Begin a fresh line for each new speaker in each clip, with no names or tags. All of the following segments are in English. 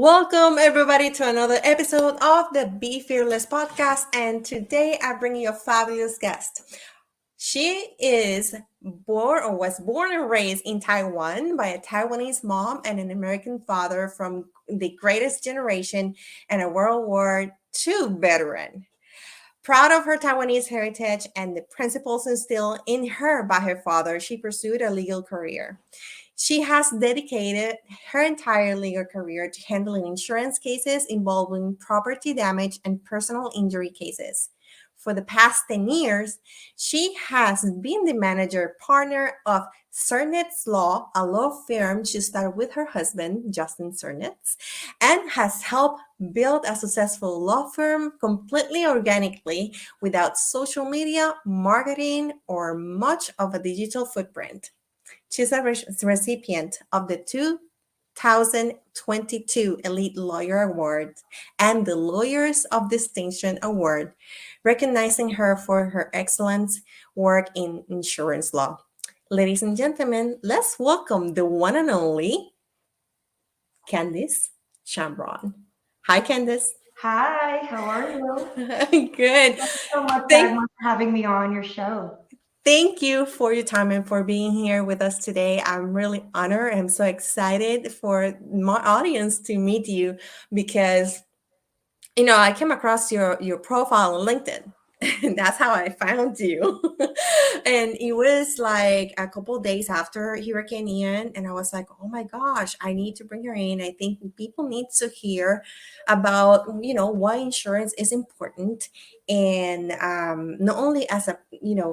Welcome, everybody, to another episode of the Be Fearless podcast. And today I bring you a fabulous guest. She is born or was born and raised in Taiwan by a Taiwanese mom and an American father from the greatest generation and a World War II veteran. Proud of her Taiwanese heritage and the principles instilled in her by her father, she pursued a legal career. She has dedicated her entire legal career to handling insurance cases involving property damage and personal injury cases. For the past 10 years, she has been the manager partner of Cernitz Law, a law firm she started with her husband, Justin Cernitz, and has helped build a successful law firm completely organically without social media, marketing, or much of a digital footprint. She's a recipient of the 2022 Elite Lawyer Award and the Lawyers of Distinction Award, recognizing her for her excellent work in insurance law. Ladies and gentlemen, let's welcome the one and only Candise Shanbron. Hi, Candise.
Hi, how are you?
Good.
Thanks so much,
Thank
Dagmar, for having me on your show.
Thank you for your time and for being here with us today. I'm really honored. I'm so excited for my audience to meet you because, I came across your profile on LinkedIn. And that's how I found you. And it was like a couple of days after Hurricane Ian. And I was like, oh my gosh, I need to bring her in. I think people need to hear about, why insurance is important. And not only as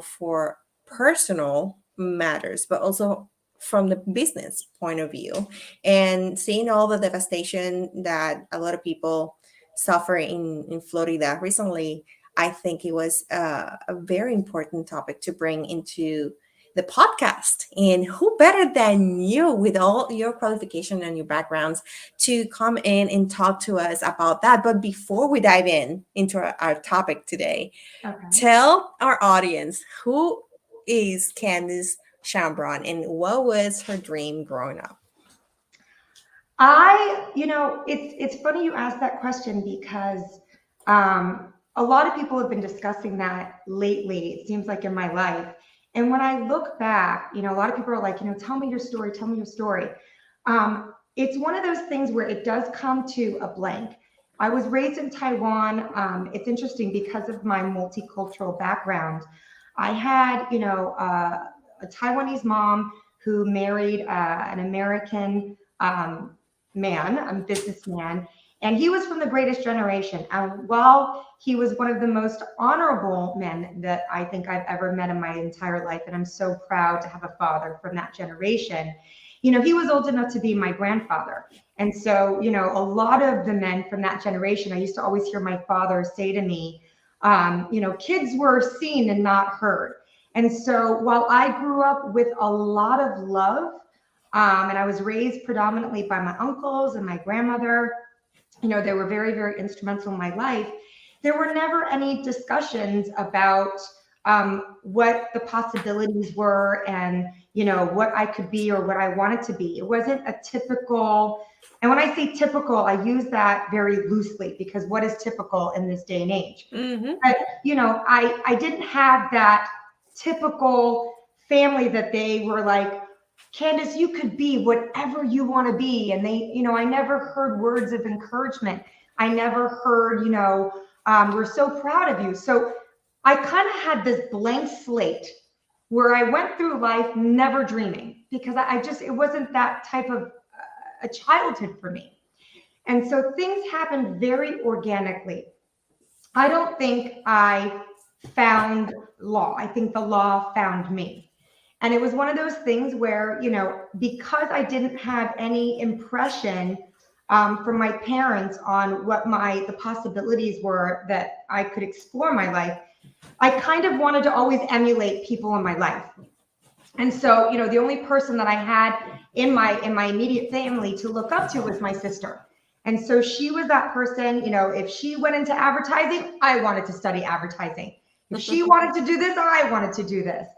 for personal matters, but also from the business point of view. And seeing all the devastation that a lot of people suffer in Florida recently, I think it was a very important topic to bring into the podcast. And who better than you, with all your qualification and your backgrounds, to come in and talk to us about that. But before we dive into our topic today, tell our audience, who is Candise Shanbron and what was her dream growing up?
It's funny you asked that question because a lot of people have been discussing that lately, it seems like in my life. And when I look back, a lot of people are like, tell me your story, tell me your story. It's one of those things where it does come to a blank. I was raised in Taiwan. It's interesting because of my multicultural background. I had, a Taiwanese mom who married an American man, a businessman, and he was from the greatest generation. And while he was one of the most honorable men that I think I've ever met in my entire life, and I'm so proud to have a father from that generation, he was old enough to be my grandfather. And so, a lot of the men from that generation, I used to always hear my father say to me, kids were seen and not heard. And so while I grew up with a lot of love, and I was raised predominantly by my uncles and my grandmother, they were very, very instrumental in my life. There were never any discussions about what the possibilities were and, what I could be or what I wanted to be. It wasn't a typical, and when I say typical, I use that very loosely because what is typical in this day and age?
Mm-hmm.
But, I didn't have that typical family that they were like, Candise, you could be whatever you want to be. And they, I never heard words of encouragement. I never heard, we're so proud of you. So I kind of had this blank slate where I went through life never dreaming because it wasn't that type of a childhood for me. And so things happened very organically. I don't think I found law. I think the law found me. And it was one of those things where, because I didn't have any impression from my parents on what the possibilities were that I could explore in my life, I kind of wanted to always emulate people in my life. And so, the only person that I had in my immediate family to look up to was my sister. And so she was that person, if she went into advertising, I wanted to study advertising. If she wanted to do this, I wanted to do this.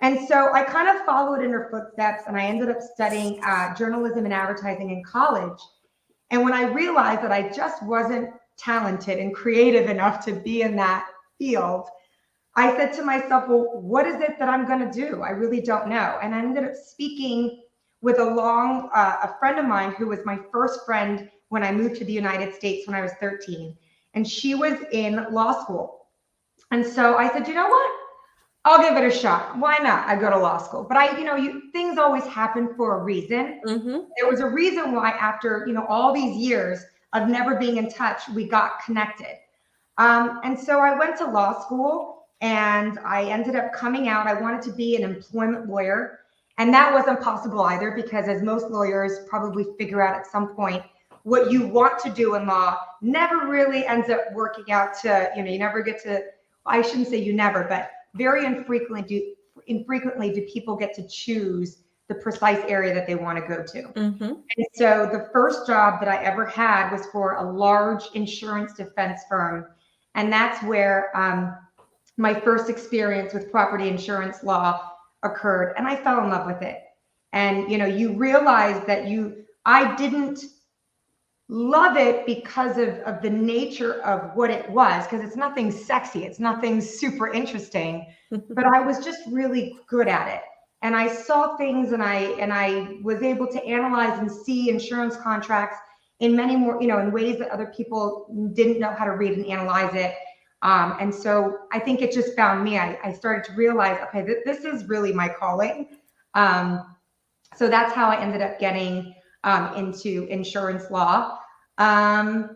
And so I kind of followed in her footsteps and I ended up studying journalism and advertising in college. And when I realized that I just wasn't talented and creative enough to be in that field, I said to myself, well, what is it that I'm going to do? I really don't know. And I ended up speaking with a friend of mine who was my first friend when I moved to the United States when I was 13. And she was in law school. And so I said, you know what? I'll give it a shot. Why not? I go to law school. But things always happen for a reason.
Mm-hmm.
There was a reason why after, all these years of never being in touch, we got connected. And so I went to law school and I ended up coming out. I wanted to be an employment lawyer. And that wasn't possible either, because as most lawyers probably figure out at some point, what you want to do in law never really ends up working out to, you never get to, I shouldn't say you never, but very infrequently do people get to choose the precise area that they want to go to.
Mm-hmm.
And so the first job that I ever had was for a large insurance defense firm. And that's where my first experience with property insurance law occurred. And I fell in love with it. And, you realize that I didn't love it because of the nature of what it was, because it's nothing sexy, it's nothing super interesting, but I was just really good at it. And I saw things, and I was able to analyze and see insurance contracts in many more, in ways that other people didn't know how to read and analyze it. And so I think it just found me. I started to realize, okay, this is really my calling. So that's how I ended up getting into insurance law. But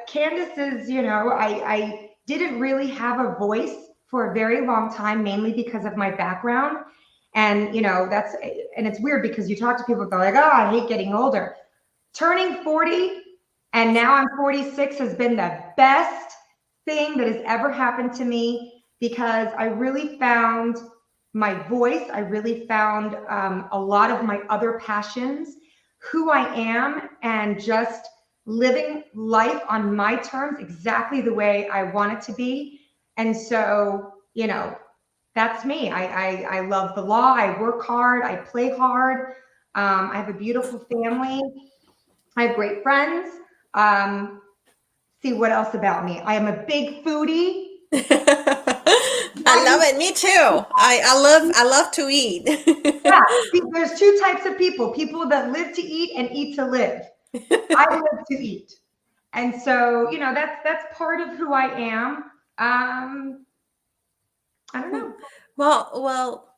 Candise is, I didn't really have a voice for a very long time, mainly because of my background. And, and it's weird because you talk to people, they're like, oh, I hate getting older. Turning 40 and now I'm 46 has been the best thing that has ever happened to me, because I really found my voice. I really found a lot of my other passions, who I am, and just living life on my terms, exactly the way I want it to be. And so, that's me. I love the law. I work hard. I play hard. I have a beautiful family. I have great friends. See what else about me? I am a big foodie.
I love it. Me too. I love to eat.
Yeah, there's two types of people that live to eat and eat to live. I live to eat. And so, that's part of who I am. I don't know.
Well,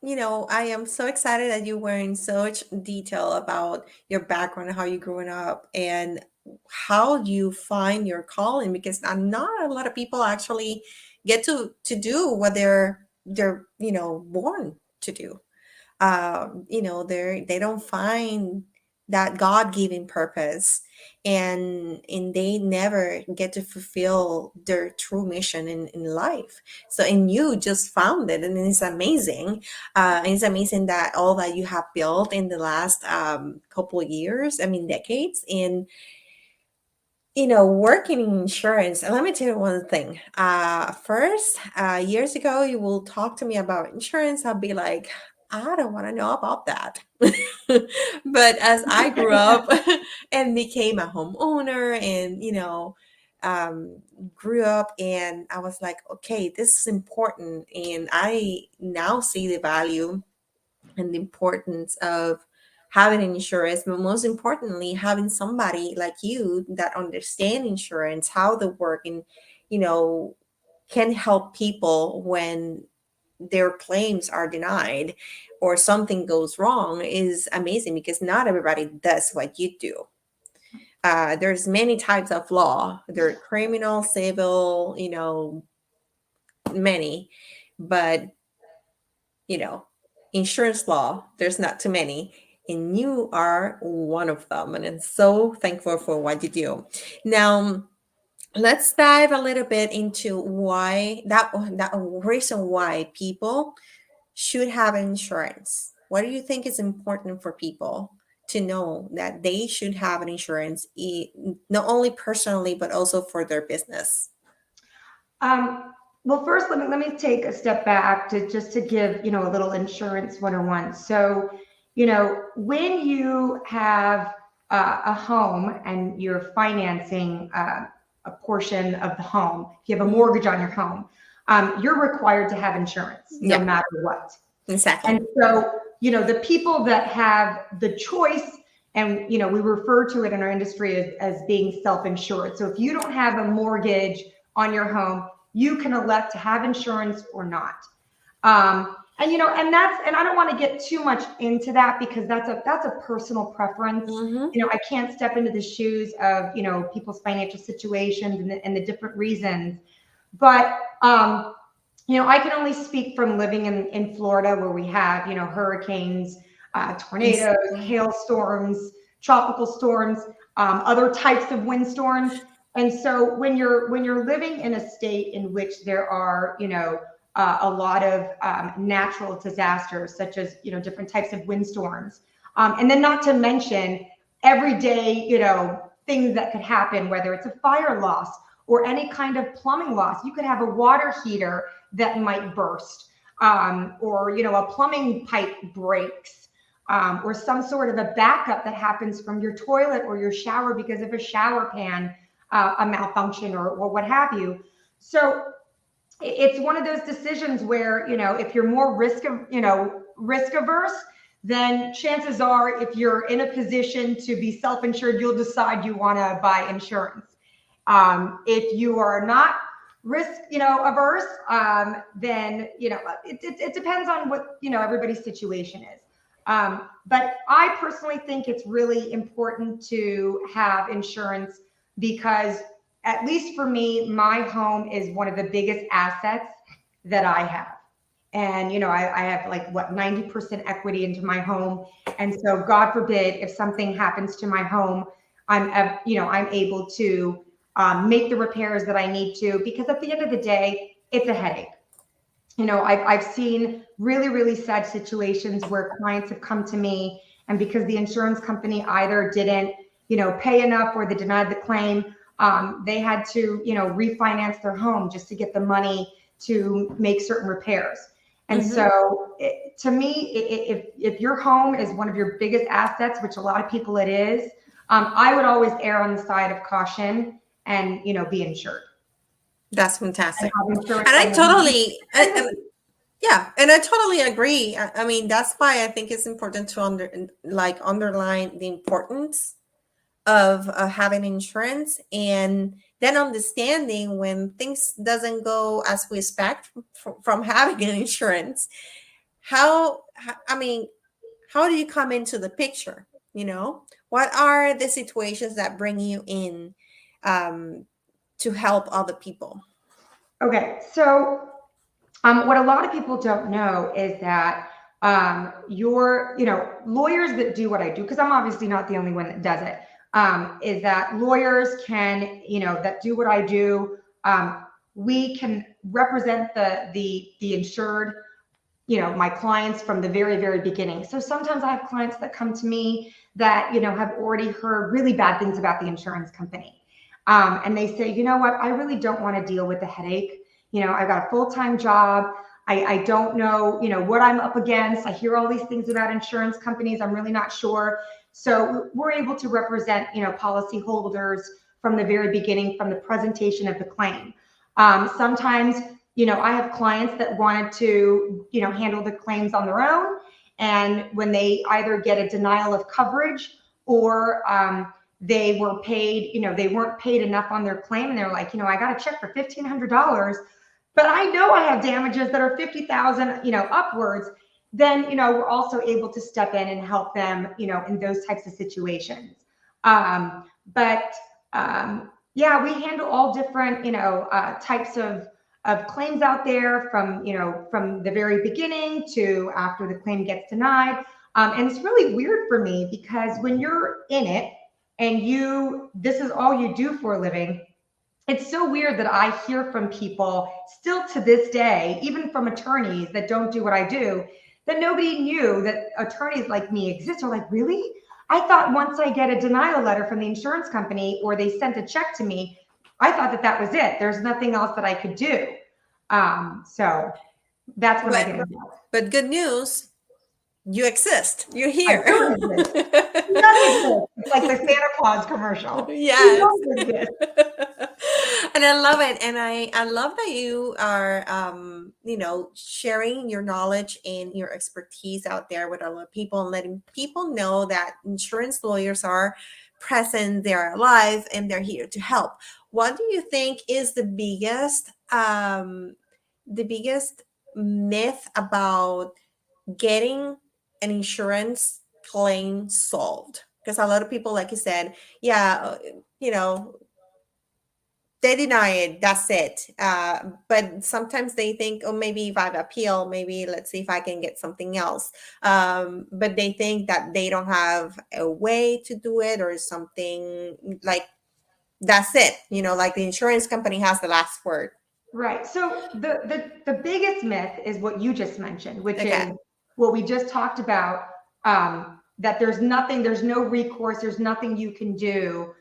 I am so excited that you were in such detail about your background, how you growing up, and how you find your calling, because not a lot of people actually get to do what they're born to do. They don't find that God-given purpose, and they never get to fulfill their true mission in life. So, and you just found it, and it's amazing. And it's amazing that all that you have built in the last couple of years, decades, in working in insurance. And let me tell you one thing. First, years ago, you will talk to me about insurance. I'll be like, I don't want to know about that. But as I grew up and became a homeowner, and, grew up, and I was like, okay, this is important. And I now see the value and the importance of having insurance, but most importantly, having somebody like you that understand insurance, how they work, and can help people when their claims are denied or something goes wrong, is amazing, because not everybody does what you do. There's many types of law. There are criminal, civil, many, but insurance law, there's not too many, and you are one of them. And I'm so thankful for what you do. Now, let's dive a little bit into why that reason why people should have insurance. What do you think is important for people to know that they should have an insurance, not only personally but also for their business?
Well, first, let me take a step back to give, a little insurance 101. So, when you have a home and you're financing a portion of the home, if you have a mortgage on your home, you're required to have insurance no
Yeah,
matter what.
exactly.
And so, the people that have the choice, and, we refer to it in our industry as being self-insured. So if you don't have a mortgage on your home, you can elect to have insurance or not. And I don't want to get too much into that because that's a personal preference.
Mm-hmm.
I can't step into the shoes of, people's financial situations and the different reasons. But, I can only speak from living in Florida where we have, hurricanes, tornadoes, hailstorms, tropical storms, other types of windstorms. And so when you're living in a state in which there are, a lot of natural disasters, such as, different types of windstorms, and then not to mention everyday, things that could happen, whether it's a fire loss or any kind of plumbing loss. You could have a water heater that might burst, or a plumbing pipe breaks, or some sort of a backup that happens from your toilet or your shower because of a shower pan, a malfunction or what have you. So it's one of those decisions where, if you're more risk averse, then chances are, if you're in a position to be self-insured, you'll decide you want to buy insurance. If you are not risk, averse, then, it depends on what, everybody's situation is. But I personally think it's really important to have insurance because, at least for me, my home is one of the biggest assets that I have. And, I have 90% equity into my home. And so God forbid, if something happens to my home, I'm able to make the repairs that I need to, because at the end of the day, it's a headache. I've seen really, really sad situations where clients have come to me, and because the insurance company either didn't, pay enough or they denied the claim, they had to, refinance their home just to get the money to make certain repairs. And so to me, if your home is one of your biggest assets, which a lot of people it is, I would always err on the side of caution and, be insured.
That's fantastic.
And
And I totally, yeah, and I totally agree. I mean, that's why I think it's important to underline the importance of having insurance, and then understanding when things doesn't go as we expect from having an insurance. I mean, how do you come into the picture? What are the situations that bring you in to help other people?
Okay, so what a lot of people don't know is that lawyers that do what I do, because I'm obviously not the only one that does it, is that lawyers can, that do what I do, we can represent the insured, my clients from the very, very beginning. So sometimes I have clients that come to me that, have already heard really bad things about the insurance company. And they say, you know what, I really don't want to deal with the headache. I've got a full-time job. I don't know, what I'm up against. I hear all these things about insurance companies. I'm really not sure. So we're able to represent, policyholders from the very beginning, from the presentation of the claim. Sometimes, I have clients that wanted to, handle the claims on their own. And when they either get a denial of coverage or they were paid, they weren't paid enough on their claim, and they're like, I got a check for $1,500, but I know I have damages that are 50,000, upwards. Then, we're also able to step in and help them, in those types of situations. Yeah, we handle all different, types of claims out there, from, from the very beginning to after the claim gets denied. And it's really weird for me because when you're in it and this is all you do for a living, it's so weird that I hear from people still to this day, even from attorneys that don't do what I do, that nobody knew that attorneys like me exist. Are like, really? I thought once I get a denial letter from the insurance company or they sent a check to me, I thought that was it. There's nothing else that I could do. So that's when I get involved.
But good news, You exist. You're
I
here.
don't exist. He does exist. It's like the Santa Claus commercial. He
Yes.
does exist.
And I love it. And I love that you are, sharing your knowledge and your expertise out there with other people and letting people know that insurance lawyers are present, they're alive, and they're here to help. What do you think is the biggest myth about getting an insurance claim solved? Because a lot of people, like you said, yeah, you know, they deny it, that's it. But sometimes they think, oh, maybe if I appeal, maybe let's see if I can get something else. But they think that they don't have a way to do it or something, like that's it, like the insurance company has the last word.
Right. So the biggest myth is what you just mentioned, which
Okay.
is what we just talked about, that there's no recourse, there's nothing you can do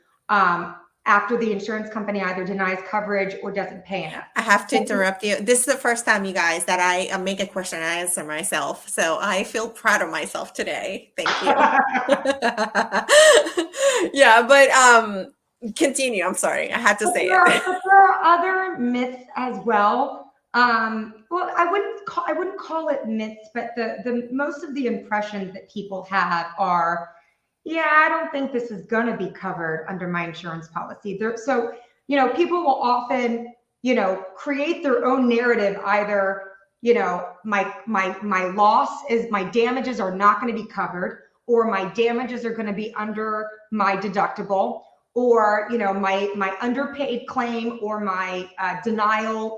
after the insurance company either denies coverage or doesn't pay enough.
I have to interrupt you. This is the first time, you guys, that I make a question and I answer myself. So I feel proud of myself today. Thank you. Yeah, but continue. I'm sorry. I had to say it.
But there are other myths as well. Well, I wouldn't call it myths, but the most of the impressions that people have are, yeah, I don't think this is going to be covered under my insurance policy. So, people will often, create their own narrative. Either, my loss is, my damages are not going to be covered, or my damages are going to be under my deductible, or my underpaid claim, or my denial,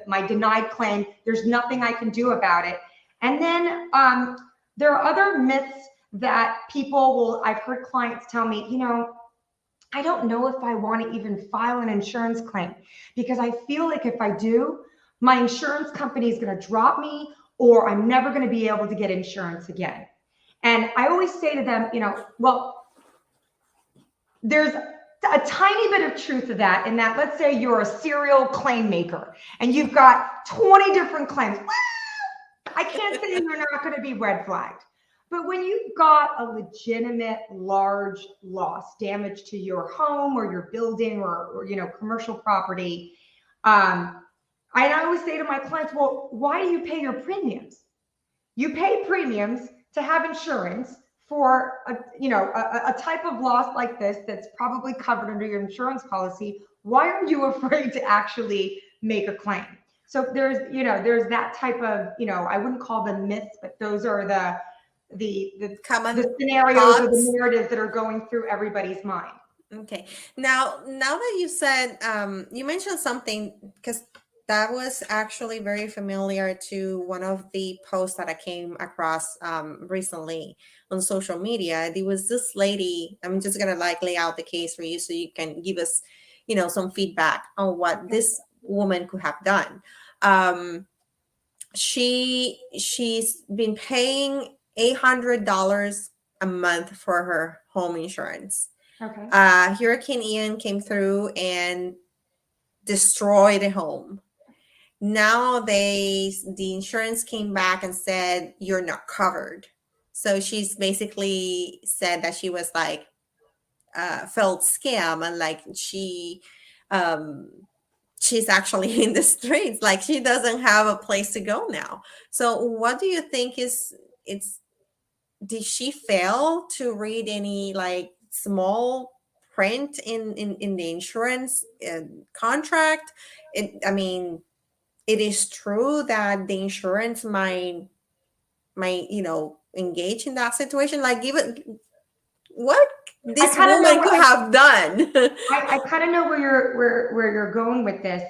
my denied claim, there's nothing I can do about it. And then there are other myths that I've heard clients tell me, I don't know if I want to even file an insurance claim, because I feel like if I do, my insurance company is going to drop me, or I'm never going to be able to get insurance again. And I always say to them, well, there's a tiny bit of truth to that, in that, let's say you're a serial claim maker and you've got 20 different claims. I can't say you're not going to be red flagged. But when you've got a legitimate large loss, damage to your home or your building, or commercial property, I always say to my clients, well, why do you pay your premiums? You pay premiums to have insurance for a type of loss like this that's probably covered under your insurance policy. Why are you afraid to actually make a claim? So there's that type of, I wouldn't call them myths, but those are the
Common
scenarios or the
thoughts.
narratives that are going through everybody's mind.
Okay. Now that you said, you mentioned something, because that was actually very familiar to one of the posts that I came across recently on social media. There was this lady. I'm just gonna lay out the case for you so you can give us, some feedback on what this woman could have done. She's been paying $800 a month for her home insurance.
Okay.
Hurricane Ian came through and destroyed the home. Now the insurance came back and said you're not covered. So she's basically said that she was felt scam, and she's actually in the streets, like she doesn't have a place to go now. So what do you think did she fail to read any small print in the insurance contract? It is true that the insurance might engage in that situation. Given what this woman could have done.
I kind of know where you're going with this.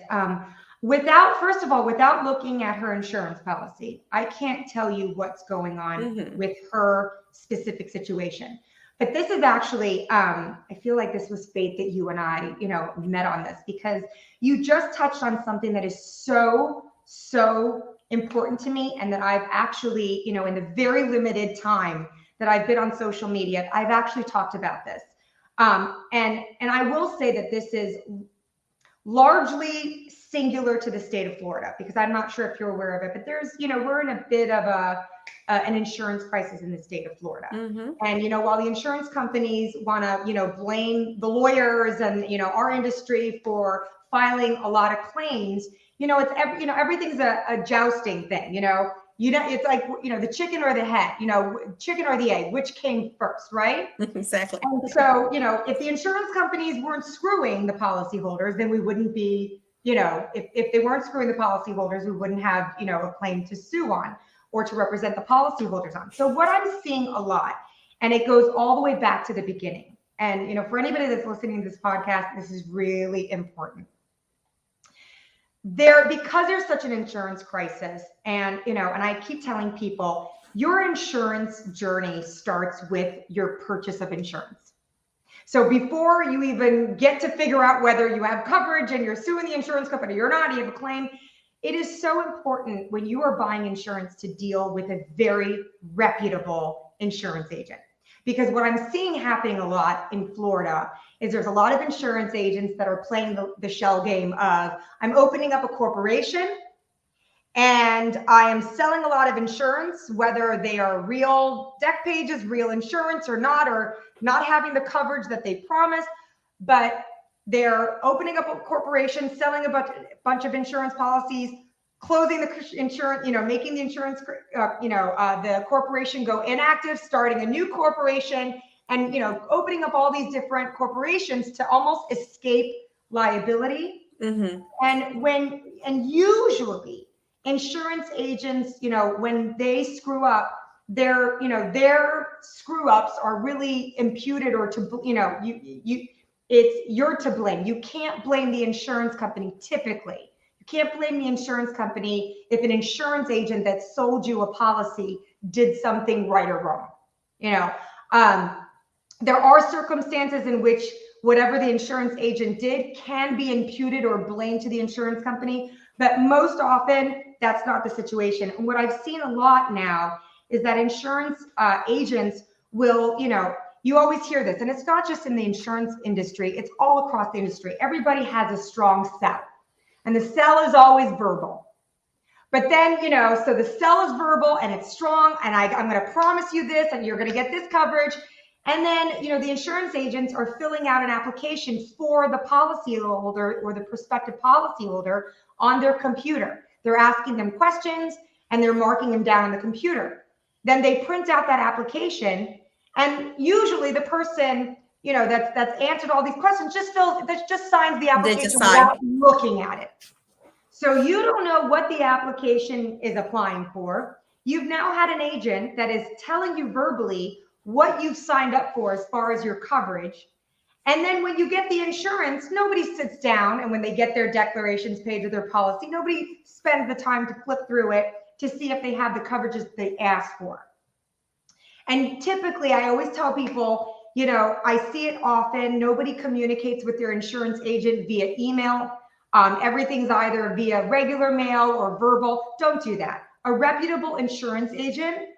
Without looking at her insurance policy, I can't tell you what's going on with her specific situation. But this is actually, I feel like this was fate that you and I, met on this, because you just touched on something that is so, so important to me, and that I've actually, in the very limited time that I've been on social media, I've actually talked about this. And I will say that this is largely singular to the state of Florida, because I'm not sure if you're aware of it, but there's, we're in a bit of a an insurance crisis in the state of Florida.
Mm-hmm.
And, while the insurance companies want to, blame the lawyers and, our industry for filing a lot of claims, everything's a jousting thing, it's like, the chicken or the head, chicken or the egg, which came first, right?
Exactly.
And so, if the insurance companies weren't screwing the policyholders, then we wouldn't be, if they weren't screwing the policyholders, we wouldn't have, a claim to sue on or to represent the policyholders on. So what I'm seeing a lot, and it goes all the way back to the beginning. And, for anybody that's listening to this podcast, this is really important. Because there's such an insurance crisis, and, and I keep telling people, your insurance journey starts with your purchase of insurance. So before you even get to figure out whether you have coverage and you're suing the insurance company or not, you have a claim, it is so important when you are buying insurance to deal with a very reputable insurance agent. Because what I'm seeing happening a lot in Florida is there's a lot of insurance agents that are playing the shell game of, I'm opening up a corporation and I am selling a lot of insurance, whether they are real deck pages, real insurance or not having the coverage that they promised, but they're opening up a corporation, selling a bunch of insurance policies, closing the insurance, making the insurance, the corporation go inactive, starting a new corporation, and, opening up all these different corporations to almost escape liability.
Mm-hmm.
And usually insurance agents, when they screw up, their screw ups are really imputed or you're to blame. You can't blame the insurance company typically. You can't blame the insurance company if an insurance agent that sold you a policy did something right or wrong. There are circumstances in which whatever the insurance agent did can be imputed or blamed to the insurance company, but most often that's not the situation. And what I've seen a lot now is that insurance agents will, you always hear this, and it's not just in the insurance industry, it's all across the industry. Everybody has a strong sell, and the sell is always verbal. But then, so the sell is verbal and it's strong, and I'm going to promise you this, and you're going to get this coverage. And then, the insurance agents are filling out an application for the policyholder or the prospective policyholder on their computer. They're asking them questions and they're marking them down on the computer. Then they print out that application, and usually the person, that's answered all these questions just signs the application without looking at it. So you don't know what the application is applying for. You've now had an agent that is telling you verbally what you've signed up for as far as your coverage. And then when you get the insurance, nobody sits down, and when they get their declarations page of their policy, nobody spends the time to flip through it to see if they have the coverages they asked for. And typically, I always tell people, I see it often, nobody communicates with their insurance agent via email. Everything's either via regular mail or verbal. Don't do that. A reputable insurance agent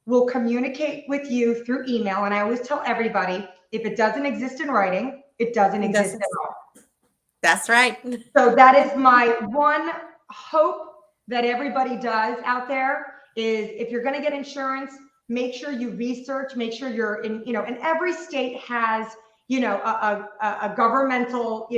will communicate with you through email. And I always tell everybody, if it doesn't exist in writing, it doesn't exist at all.
That's right.
So that is my one hope that everybody does out there is, if you're going to get insurance, make sure you research, make sure you're in, and every state has, a governmental,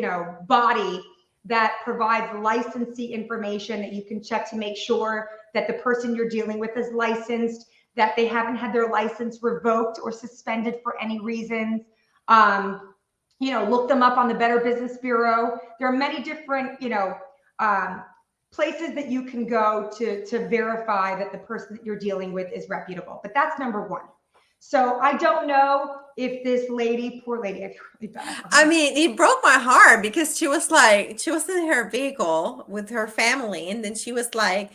body that provides licensee information that you can check to make sure that the person you're dealing with is licensed, that they haven't had their license revoked or suspended for any reasons. Look them up on the Better Business Bureau. There are many different, places that you can go to verify that the person that you're dealing with is reputable. But that's number one. So I don't know if this lady, poor lady, I feel really bad.
I mean, it broke my heart because she was in her vehicle with her family, and then she was like,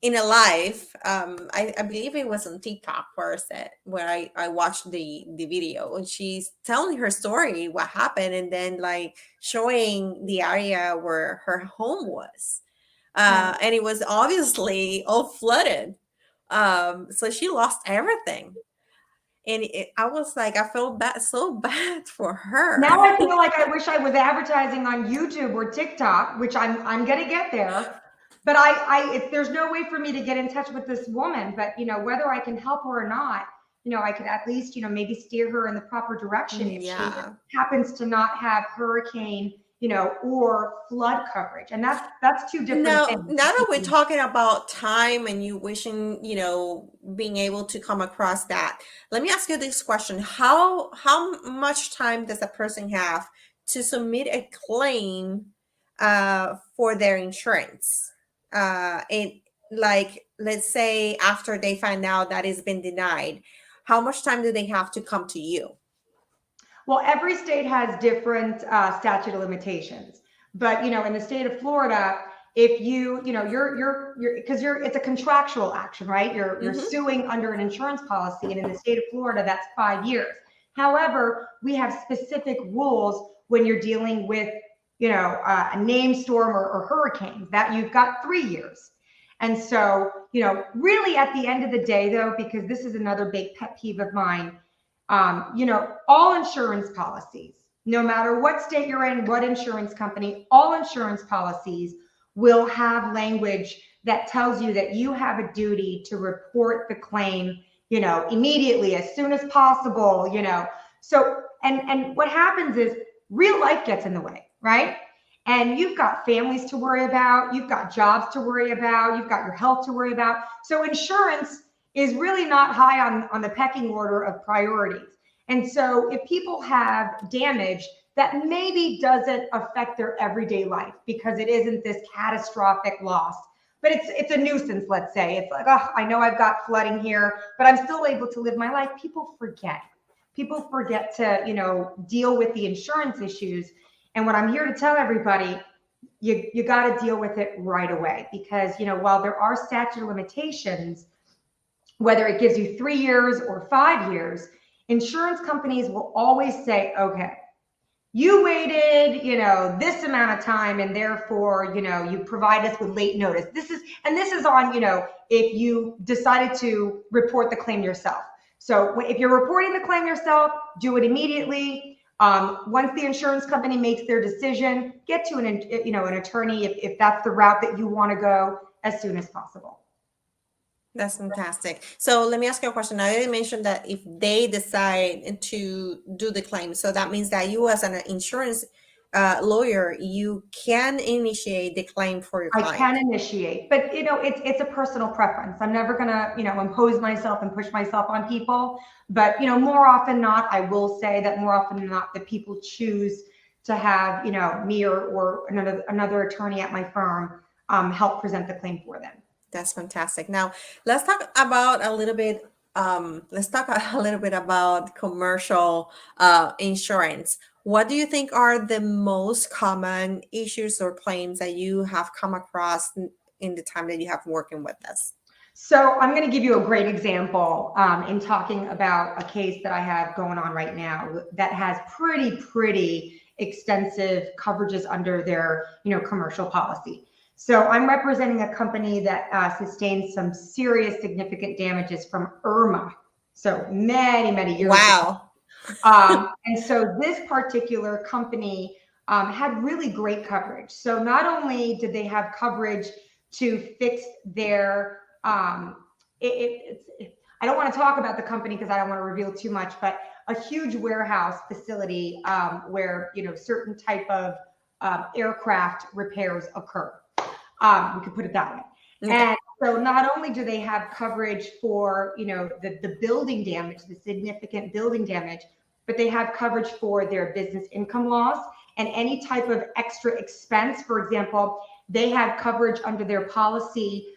in a live, I believe it was on TikTok first, where I watched the video, and she's telling her story, what happened, and then like showing the area where her home was. And it was obviously all flooded. So she lost everything. And I was like, I felt so bad for her.
Now I feel like I wish I was advertising on YouTube or TikTok, which I'm going to get there. But there's no way for me to get in touch with this woman, but whether I can help her or not, I could at least, maybe steer her in the proper direction if she
Yeah.
happens to not have hurricane, or flood coverage. And that's two different
Now,
things.
now that we're talking about time and you wishing, being able to come across that, let me ask you this question. How much time does a person have to submit a claim for their insurance? And like, let's say after they find out that it's been denied, how much time do they have to come to you?
Well, every state has different statute of limitations, but in the state of Florida, if it's a contractual action, right? You're
Mm-hmm.
suing under an insurance policy, and in the state of Florida, that's 5 years. However, we have specific rules when you're dealing with a named storm or hurricanes that you've got 3 years. And so, really at the end of the day, though, because this is another big pet peeve of mine, all insurance policies, no matter what state you're in, what insurance company, all insurance policies will have language that tells you that you have a duty to report the claim, immediately, as soon as possible, So, and what happens is real life gets in the way, right? And you've got families to worry about, you've got jobs to worry about, you've got your health to worry about. So insurance is really not high on the pecking order of priorities. And so if people have damage that maybe doesn't affect their everyday life because it isn't this catastrophic loss, but it's a nuisance, let's say. It's like, oh, I know I've got flooding here, but I'm still able to live my life. People forget. People forget to, deal with the insurance issues. And what I'm here to tell everybody, you got to deal with it right away, because, while there are statute of limitations, whether it gives you 3 years or 5 years, insurance companies will always say, okay, you waited, this amount of time, and therefore, you provide us with late notice. This is on, if you decided to report the claim yourself. So if you're reporting the claim yourself, do it immediately. Once the insurance company makes their decision, get to an attorney if that's the route that you want to go, as soon as possible.
That's fantastic. So let me ask you a question. I already mentioned that if they decide to do the claim, so that means that you as an insurance lawyer, you can initiate the claim for your
I
client.
can initiate, but it's a personal preference. I'm never gonna impose myself and push myself on people. But more often than not, I will say that more often than not, the people choose to have me or another attorney at my firm help present the claim for them.
That's fantastic. Now, let's talk about a little bit. Let's talk a little bit about commercial insurance. What do you think are the most common issues or claims that you have come across in the time that you have working with us?
So I'm going to give you a great example in talking about a case that I have going on right now that has pretty extensive coverages under their commercial policy. So I'm representing a company that sustained some serious significant damages from Irma. So many years
Wow.
ago. And so this particular company had really great coverage. So not only did they have coverage to fix their, I don't want to talk about the company because I don't want to reveal too much, but a huge warehouse facility where certain type of aircraft repairs occur. We could put it that way. Okay. And so not only do they have coverage for, the building damage, the significant building damage, but they have coverage for their business income loss and any type of extra expense. For example, they have coverage under their policy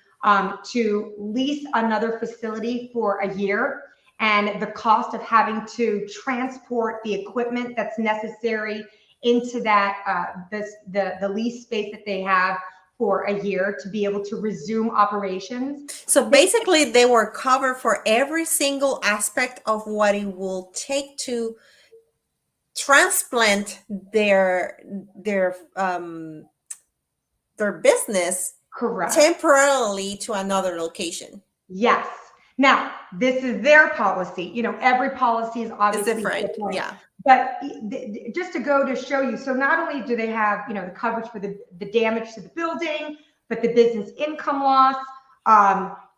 to lease another facility for a year, and the cost of having to transport the equipment that's necessary into that the lease space that they have for a year to be able to resume operations.
So basically they were covered for every single aspect of what it will take to transplant their business.
Correct.
Temporarily to another location.
Yes. Now, this is their policy. Every policy is obviously
different. Yeah.
But just to go to show you, so not only do they have, the coverage for the damage to the building, but the business income loss,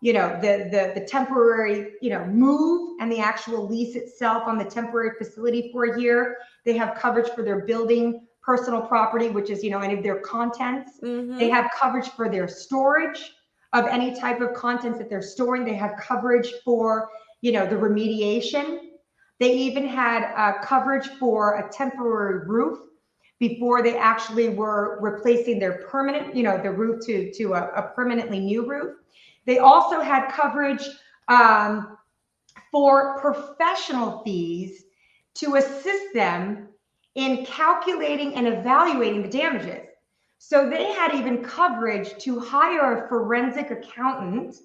the temporary, move and the actual lease itself on the temporary facility for a year. They have coverage for their building, personal property, which is, any of their contents. They have coverage for their storage of any type of contents that they're storing. They have coverage for, the remediation. They even had coverage for a temporary roof before they actually were replacing their permanent, the roof to a permanently new roof. They also had coverage for professional fees to assist them in calculating and evaluating the damages. So they had even coverage to hire a forensic accountant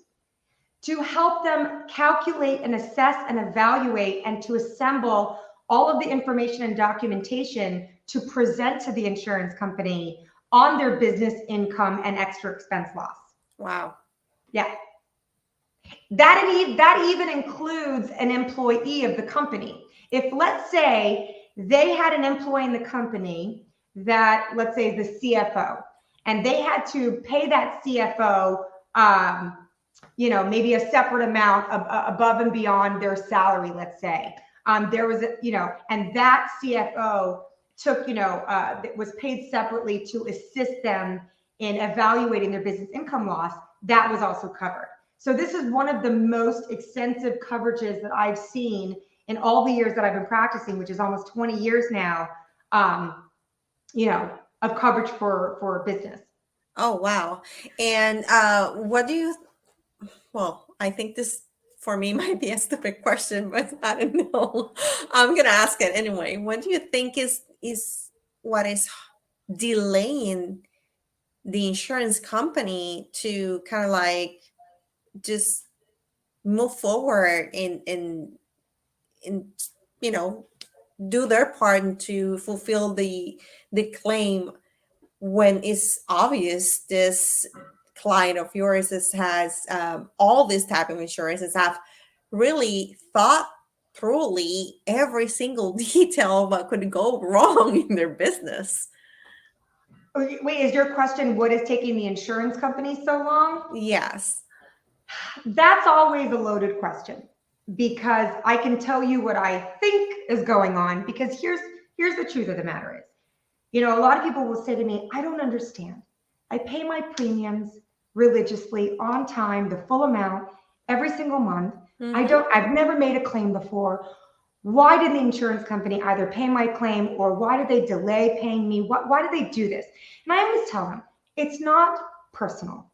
to help them calculate and assess and evaluate and to assemble all of the information and documentation to present to the insurance company on their business income and extra expense loss.
Wow.
Yeah. That even includes an employee of the company. If, let's say, they had an employee in the company that, let's say, is the CFO, and they had to pay that CFO, maybe a separate amount above and beyond their salary, let's say. There was, and that CFO took, was paid separately to assist them in evaluating their business income loss. That was also covered. So this is one of the most extensive coverages that I've seen in all the years that I've been practicing, which is almost 20 years now, of coverage for business.
Oh, wow. And what do you, well, I think this for me might be a stupid question, but I don't know. I'm gonna ask it anyway. What do you think is what is delaying the insurance company to kind of like just move forward and do their part to fulfill the claim when it's obvious this client of yours has all this type of insurances have really thought thoroughly every single detail of what could go wrong in their business?
Wait, is your question what is taking the insurance company so long?
Yes.
That's always a loaded question because I can tell you what I think is going on because here's the truth of the matter is, a lot of people will say to me, I don't understand. I pay my premiums religiously on time, the full amount every single month. I've never made a claim before. Why did the insurance company either pay my claim or why did they delay paying me? Why did they do this? And I always tell them, it's not personal.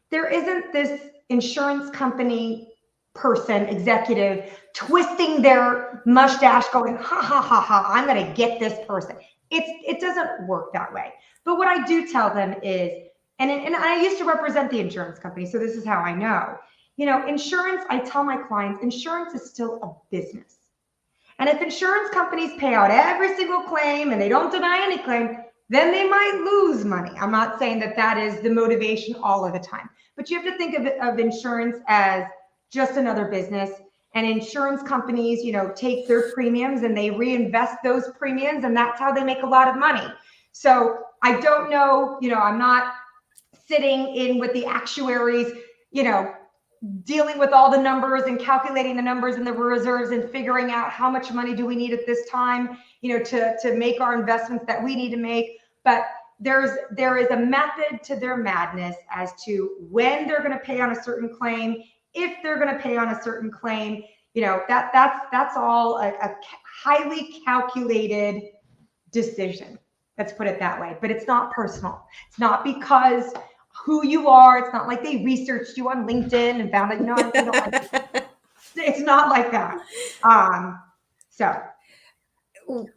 There isn't this insurance company person, executive, twisting their mustache going, ha, ha, ha, ha, I'm going to get this person. It doesn't work that way. But what I do tell them is, and I used to represent the insurance company, so this is how I know. Insurance, I tell my clients, insurance is still a business. And if insurance companies pay out every single claim and they don't deny any claim, then they might lose money. I'm not saying that is the motivation all of the time, but you have to think of insurance as just another business. And insurance companies, take their premiums and they reinvest those premiums, and that's how they make a lot of money. So I don't know, I'm not sitting in with the actuaries, dealing with all the numbers and calculating the numbers and the reserves and figuring out how much money do we need at this time, to make our investments that we need to make. But there is a method to their madness as to when they're going to pay on a certain claim, if they're going to pay on a certain claim. That's all a highly calculated decision. Let's put it that way. But it's not personal. It's not because who you are. It's not like they researched you on LinkedIn and found that it's not like that. So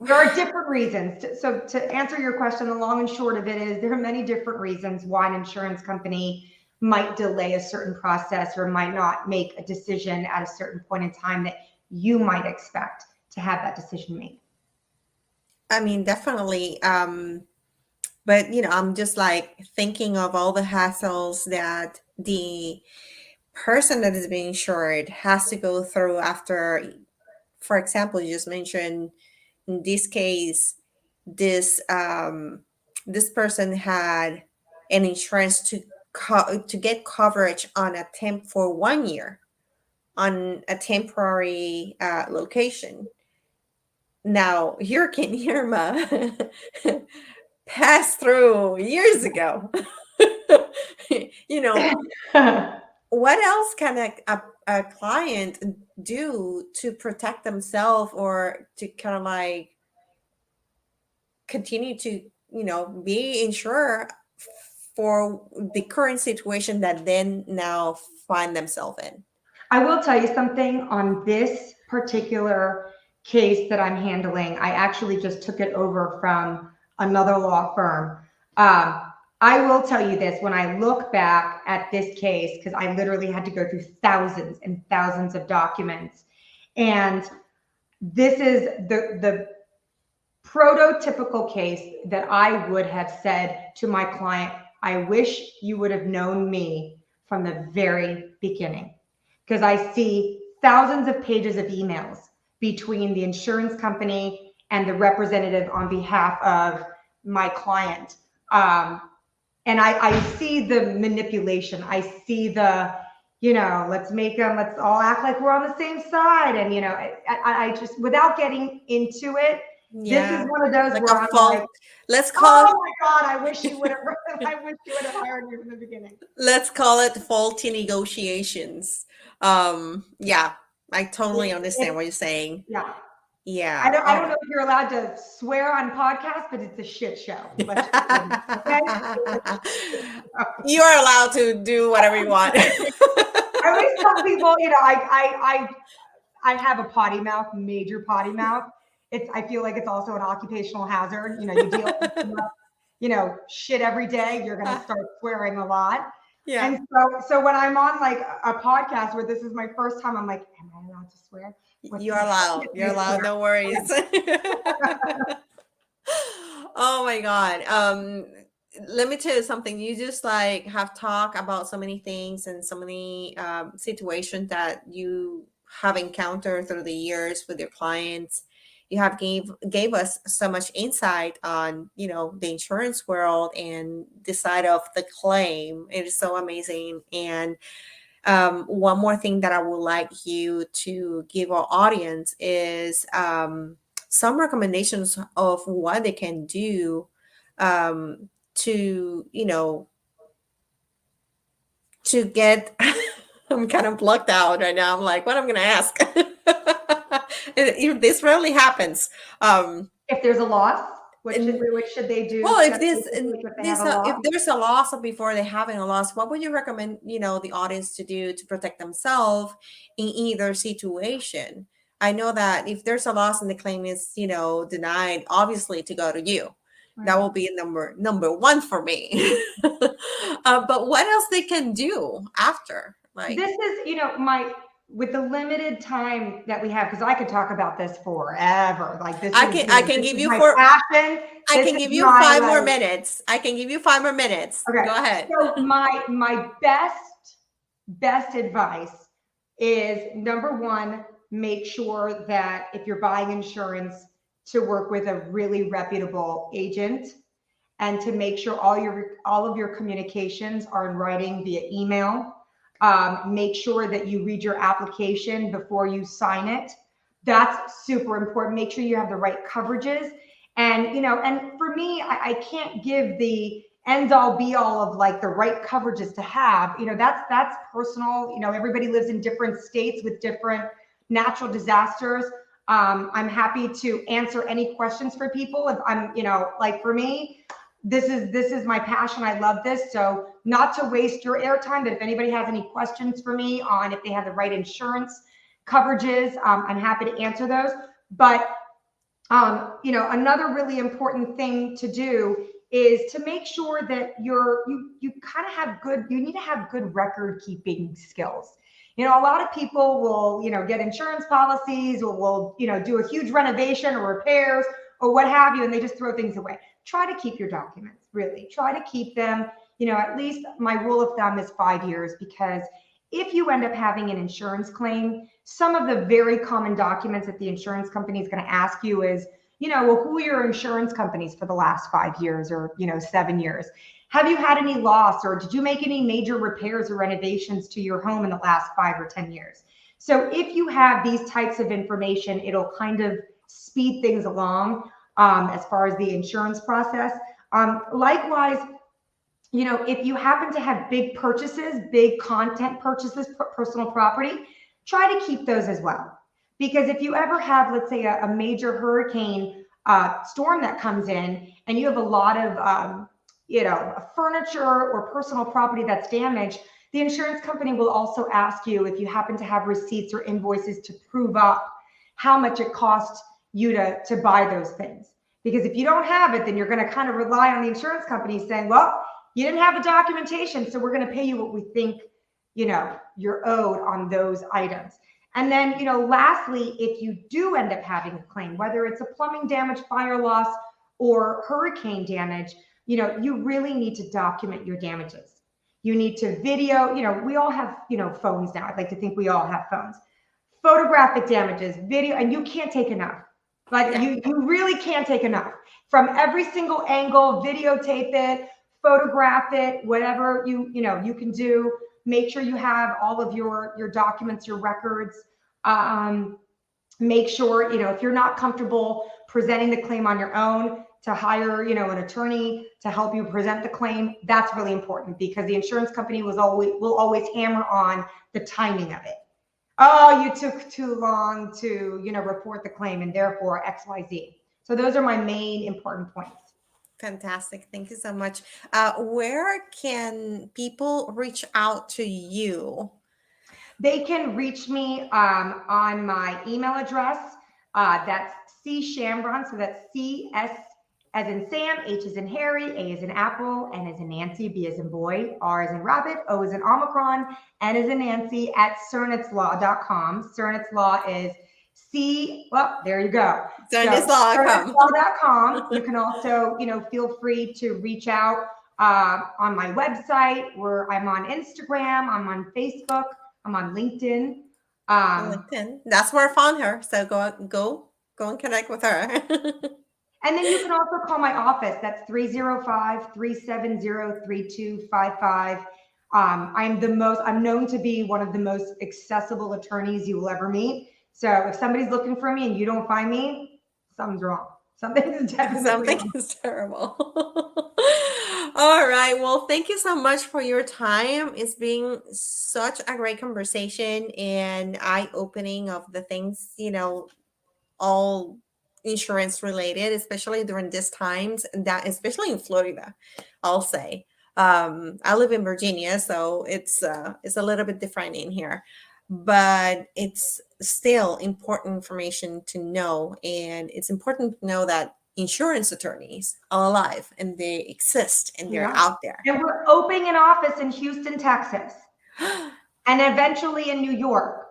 there are different reasons. So to answer your question, the long and short of it is there are many different reasons why an insurance company might delay a certain process or might not make a decision at a certain point in time that you might expect to have that decision made.
I mean, definitely. But I'm just like thinking of all the hassles that the person that is being insured has to go through after, for example, you just mentioned in this case, this person had an insurance to to get coverage on a temp for 1 year on a temporary location. Now, Hurricane Irma passed through years ago. you know, what else can a client do to protect themselves or to kind of like continue to, be insured for the current situation that then now find themselves in?
I will tell you something on this particular case that I'm handling. I actually just took it over from another law firm. Um, I will tell you this, when I look back at this case, because I literally had to go through thousands and thousands of documents, and this is the prototypical case that I would have said to my client, I wish you would have known me from the very beginning. Because I see thousands of pages of emails between the insurance company and the representative on behalf of my client. And I see the manipulation. I see the, let's all act like we're on the same side. And, I just, without getting into it, this is one of those
like
where
a
I'm
fault.
like,
Let's call
oh my God, I wish you would have hired me from the beginning.
Let's call it faulty negotiations. Yeah, I totally understand what you're saying.
Yeah.
Yeah.
I don't know if you're allowed to swear on podcasts, but it's a shit show. Okay?
You are allowed to do whatever you want.
I always tell people, I have a potty mouth, major potty mouth. I feel like it's also an occupational hazard. You deal with shit every day, you're gonna start swearing a lot.
Yeah.
And so when I'm on like a podcast where this is my first time, I'm like, am I allowed to swear?
You're allowed. You're allowed. No worries. Oh my God. Let me tell you something. You just like have talked about so many things and so many situations that you have encountered through the years with your clients. You have gave us so much insight on, the insurance world and the side of the claim. It is so amazing. And one more thing that I would like you to give our audience is some recommendations of what they can do to, to get, I'm kind of blocked out right now. I'm like, what I'm going to ask? This rarely happens.
If there's a loss, what should they do?
Well, if there's a loss before they having a loss, what would you recommend, the audience to do to protect themselves in either situation? I know that if there's a loss and the claim is, denied, obviously to go to you. Right. That will be number one for me. But what else they can do after? Like
this is, with the limited time that we have, because I could talk about this forever. Like this,
I can give you 5 more minutes. I can give you 5 more minutes. Okay, go ahead.
So my best advice is, number one, make sure that if you're buying insurance, to work with a really reputable agent, and to make sure all of your communications are in writing via email. Make sure that you read your application before you sign it. That's super important. Make sure you have the right coverages. And, and for me, I can't give the end all be all of like the right coverages to have. That's personal. Everybody lives in different states with different natural disasters. I'm happy to answer any questions for people. If I'm, like for me, this is my passion. I love this. So not to waste your airtime, but if anybody has any questions for me on if they have the right insurance coverages, I'm happy to answer those. But, another really important thing to do is to make sure that you kind of have you need to have good record keeping skills. A lot of people will, get insurance policies or will, do a huge renovation or repairs or what have you, and they just throw things away. Try to keep your documents, really. Try to keep them, at least my rule of thumb is 5 years, because if you end up having an insurance claim, some of the very common documents that the insurance company is going to ask you is, well, who are your insurance companies for the last 5 years or, 7 years? Have you had any loss, or did you make any major repairs or renovations to your home in the last 5 or 10 years? So if you have these types of information, it'll kind of speed things along as far as the insurance process. Likewise, if you happen to have big purchases, big content purchases, personal property, try to keep those as well. Because if you ever have, let's say, a major hurricane storm that comes in, and you have a lot of, furniture or personal property that's damaged, the insurance company will also ask you if you happen to have receipts or invoices to prove up how much it cost you to buy those things. Because if you don't have it, then you're going to kind of rely on the insurance company saying, well, you didn't have the documentation, so we're going to pay you what we think, you're owed on those items. And then, lastly, if you do end up having a claim, whether it's a plumbing damage, fire loss, or hurricane damage, you really need to document your damages. You need to video, we all have, phones now. I'd like to think we all have phones. Photographic damages, video, and you can't take enough. Like you really can't take enough. From every single angle, videotape it, photograph it, whatever you can do. Make sure you have all of your documents, your records. Make sure, if you're not comfortable presenting the claim on your own, to hire, an attorney to help you present the claim. That's really important, because the insurance company will always hammer on the timing of it. Oh, you took too long to, report the claim, and therefore XYZ. So those are my main important points.
Fantastic. Thank you so much. Where can people reach out to you?
They can reach me on my email address. That's C Shanbron. So that's CS as in Sam, H as in Harry, A as in Apple, N as in Nancy, B as in boy, R as in rabbit, O as in Omicron, N as in Nancy at cernitslaw.com. Cernit's Law is there you go. Cernitslaw.com. You can also, feel free to reach out on my website, where I'm on Instagram, I'm on Facebook, I'm on LinkedIn.
LinkedIn. That's where I found her. So go and connect with her.
And then you can also call my office. That's 305-370-3255. I'm known to be one of the most accessible attorneys you will ever meet. So if somebody's looking for me and you don't find me, something's wrong. Something
is terrible. All right. Well, thank you so much for your time. It's been such a great conversation and eye-opening of the things, all insurance related, especially during these times, that especially in Florida, I'll say. I live in Virginia, so it's a little bit different in here, but it's still important information to know. And it's important to know that insurance attorneys are alive and they exist and they're out there.
And we're opening an office in Houston, Texas, and eventually in New York.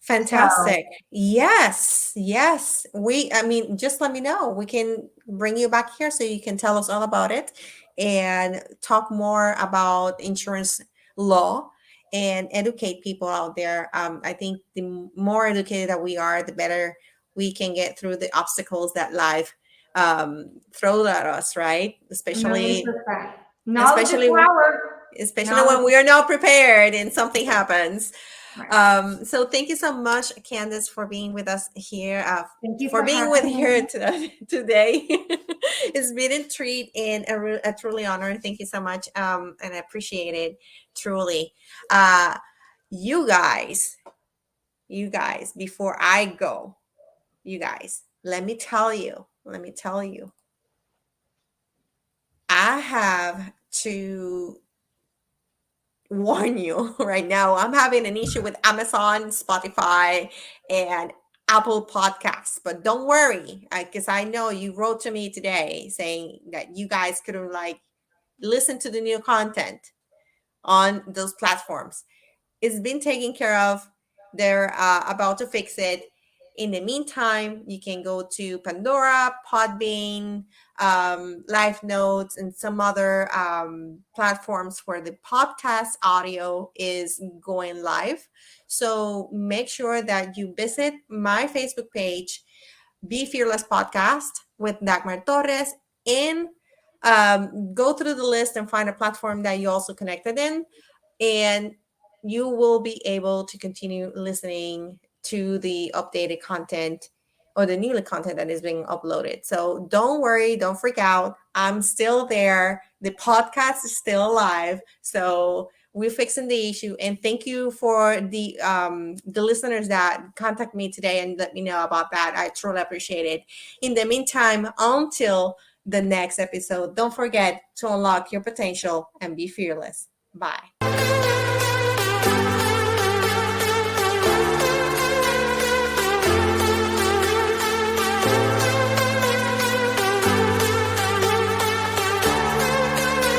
Fantastic. So, yes. Just let me know. We can bring you back here so you can tell us all about it and talk more about insurance law and educate people out there. I think the more educated that we are, the better we can get through the obstacles that life throws at us, right? Especially when we are not prepared and something happens. Right. So thank you so much, Candise, for being with us here.
Thank you
for being with here today. It's been a treat and a truly honor. Thank you so much, and I appreciate it truly. You guys, before I go, let me tell you, I have to warn you right now. I'm having an issue with Amazon, Spotify, and Apple Podcasts, but don't worry, because I know you wrote to me today saying that you guys couldn't listen to the new content on those platforms. It's been taken care of. They're about to fix it. In the meantime, you can go to Pandora, Podbean, Live Notes, and some other platforms where the podcast audio is going live. So make sure that you visit my Facebook page, Be Fearless podcast with Dagmar Torres, and go through the list and find a platform that you also connected in, and you will be able to continue listening to the updated content or the newly content that is being uploaded. So don't worry, don't freak out. I'm still there. The podcast is still alive. So we're fixing the issue. And thank you for the listeners that contact me today and let me know about that. I truly appreciate it. In the meantime, until the next episode, don't forget to unlock your potential and be fearless. Bye.